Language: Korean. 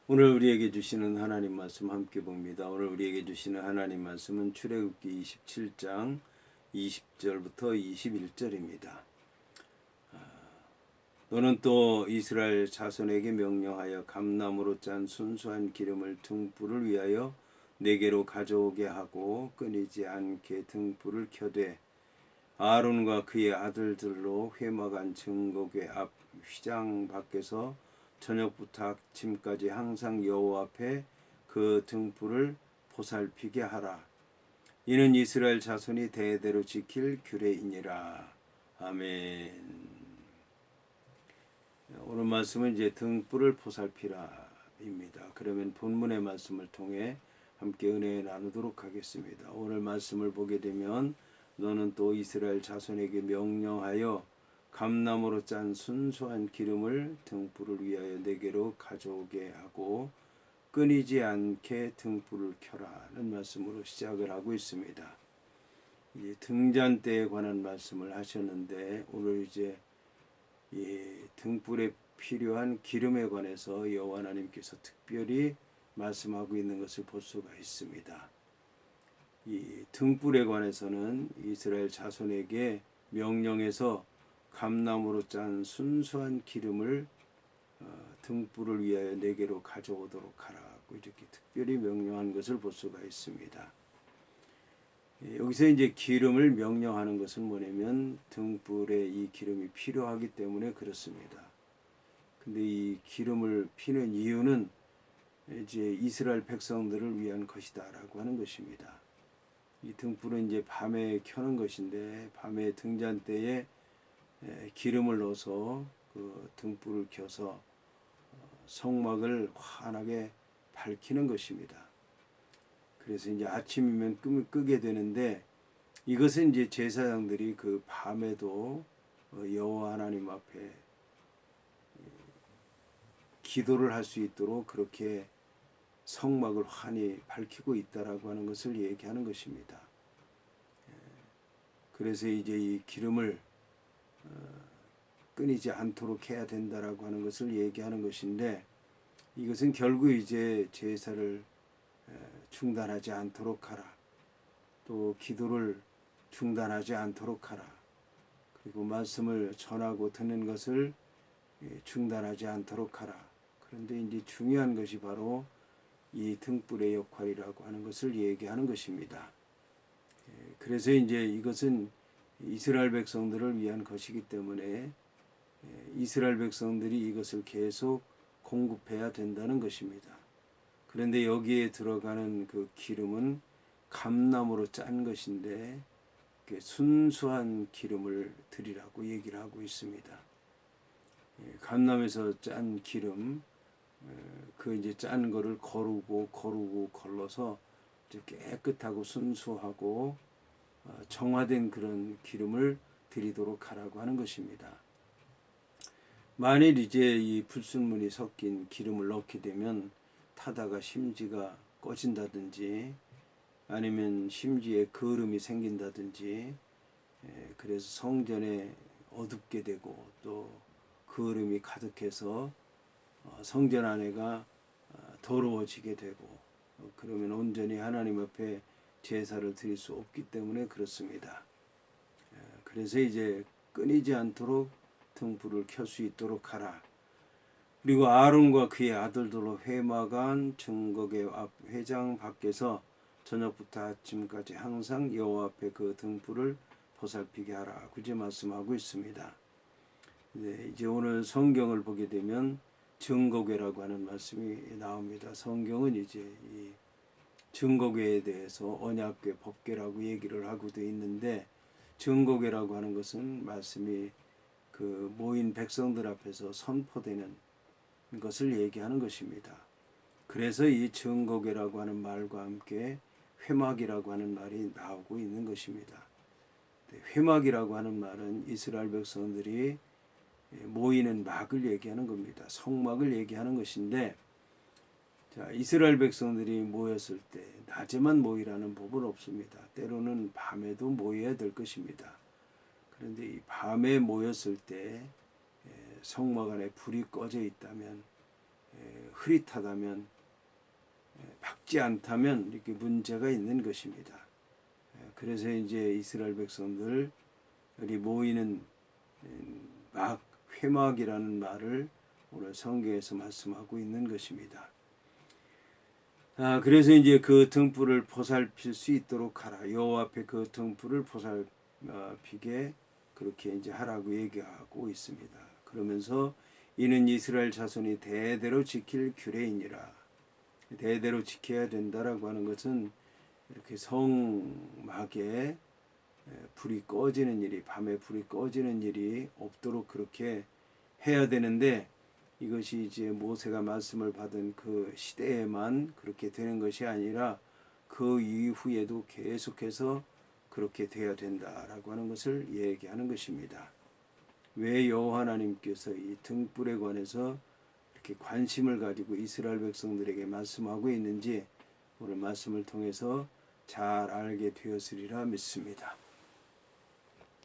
오늘 우리에게 주시는 하나님 말씀 함께 봅니다. 오늘 우리에게 주시는 하나님 말씀은 출애굽기 27장 20절부터 21절입니다. 너는 또 이스라엘 자손에게 명령하여 감나무로 짠 순수한 기름을 등불을 위하여 네게로 가져오게 하고 끊이지 않게 등불을 켜되 아론과 그의 아들들로 회막안 증거궤 앞 휘장 밖에서 저녁부터 아침까지 항상 여호와 앞에 그 등불을 보살피게 하라. 이는 이스라엘 자손이 대대로 지킬 규례이니라. 아멘. 오늘 말씀은 이제 등불을 보살피라입니다. 그러면 본문의 말씀을 통해 함께 은혜 나누도록 하겠습니다. 오늘 말씀을 보게 되면 너는 또 이스라엘 자손에게 명령하여 감나무로 짠 순수한 기름을 등불을 위하여 네게로 가져오게 하고 끊이지 않게 등불을 켜라는 말씀으로 시작을 하고 있습니다. 이제 등잔대에 관한 말씀을 하셨는데 오늘 이제 이 등불에 필요한 기름에 관해서 여호와 하나님께서 특별히 말씀하고 있는 것을 볼 수가 있습니다. 이 등불에 관해서는 이스라엘 자손에게 명령해서 감나무로 짠 순수한 기름을 등불을 위하여 네게로 가져오도록 하라고 이렇게 특별히 명령한 것을 볼 수가 있습니다. 여기서 이제 기름을 명령하는 것은 뭐냐면 등불에 이 기름이 필요하기 때문에 그렇습니다. 근데 이 기름을 피는 이유는 이제 이스라엘 백성들을 위한 것이다라고 하는 것입니다. 이 등불은 이제 밤에 켜는 것인데 밤에 등잔대에 기름을 넣어서 그 등불을 켜서 성막을 환하게 밝히는 것입니다. 그래서 이제 아침이면 끄게 되는데 이것은 이제 제사장들이 그 밤에도 여호와 하나님 앞에 기도를 할 수 있도록 그렇게 성막을 환히 밝히고 있다라고 하는 것을 얘기하는 것입니다. 그래서 이제 이 기름을 끊이지 않도록 해야 된다라고 하는 것을 얘기하는 것인데 이것은 결국 이제 제사를 중단하지 않도록 하라. 또 기도를 중단하지 않도록 하라. 그리고 말씀을 전하고 듣는 것을 중단하지 않도록 하라. 그런데 이제 중요한 것이 바로 이 등불의 역할이라고 하는 것을 얘기하는 것입니다. 그래서 이제 이것은 이스라엘 백성들을 위한 것이기 때문에 이스라엘 백성들이 이것을 계속 공급해야 된다는 것입니다. 그런데 여기에 들어가는 그 기름은 감나무로 짠 것인데 순수한 기름을 드리라고 얘기를 하고 있습니다. 감나무에서 짠 기름, 그 이제 짠 거를 거르고 걸러서 깨끗하고 순수하고 정화된 그런 기름을 드리도록 하라고 하는 것입니다. 만일 이제 이 불순물이 섞인 기름을 넣게 되면 타다가 심지가 꺼진다든지 아니면 심지에 거름이 생긴다든지 그래서 성전에 어둡게 되고 또 거름이 가득해서 성전 안에가 더러워지게 되고 그러면 온전히 하나님 앞에 제사를 드릴 수 없기 때문에 그렇습니다. 그래서 이제 끊이지 않도록 등불을 켤 수 있도록 하라. 그리고 아론과 그의 아들들로 회막안 증거궤 앞 회장 밖에서 저녁부터 아침까지 항상 여호와 앞에 그 등불을 보살피게 하라. 그렇게 말씀하고 있습니다. 이제 오늘 성경을 보게 되면 증거궤라고 하는 말씀이 나옵니다. 성경은 이제 이 증거궤에 대해서 언약궤, 법궤라고 얘기를 하고 돼 있는데 증거궤라고 하는 것은 말씀이 그 모인 백성들 앞에서 선포되는 것을 얘기하는 것입니다. 그래서 이 증거궤라고 하는 말과 함께 회막이라고 하는 말이 나오고 있는 것입니다. 회막이라고 하는 말은 이스라엘 백성들이 모이는 막을 얘기하는 겁니다. 성막을 얘기하는 것인데 자, 이스라엘 백성들이 모였을 때 낮에만 모이라는 법은 없습니다. 때로는 밤에도 모여야 될 것입니다. 그런데 이 밤에 모였을 때 성막 안에 불이 꺼져 있다면 흐릿하다면, 밝지 않다면 이렇게 문제가 있는 것입니다. 그래서 이제 이스라엘 백성들이 모이는 막 회막이라는 말을 오늘 성경에서 말씀하고 있는 것입니다. 그래서 이제 그 등불을 보살필 수 있도록 하라. 여호와 앞에 그 등불을 보살피게 그렇게 이제 하라고 얘기하고 있습니다. 그러면서 이는 이스라엘 자손이 대대로 지킬 규례이니라. 대대로 지켜야 된다라고 하는 것은 이렇게 성막에 불이 꺼지는 일이, 밤에 불이 꺼지는 일이 없도록 그렇게 해야 되는데, 이것이 이제 모세가 말씀을 받은 그 시대에만 그렇게 되는 것이 아니라 그 이후에도 계속해서 그렇게 돼야 된다라고 하는 것을 얘기하는 것입니다. 왜 여호와 하나님께서 이 등불에 관해서 이렇게 관심을 가지고 이스라엘 백성들에게 말씀하고 있는지 오늘 말씀을 통해서 잘 알게 되었으리라 믿습니다.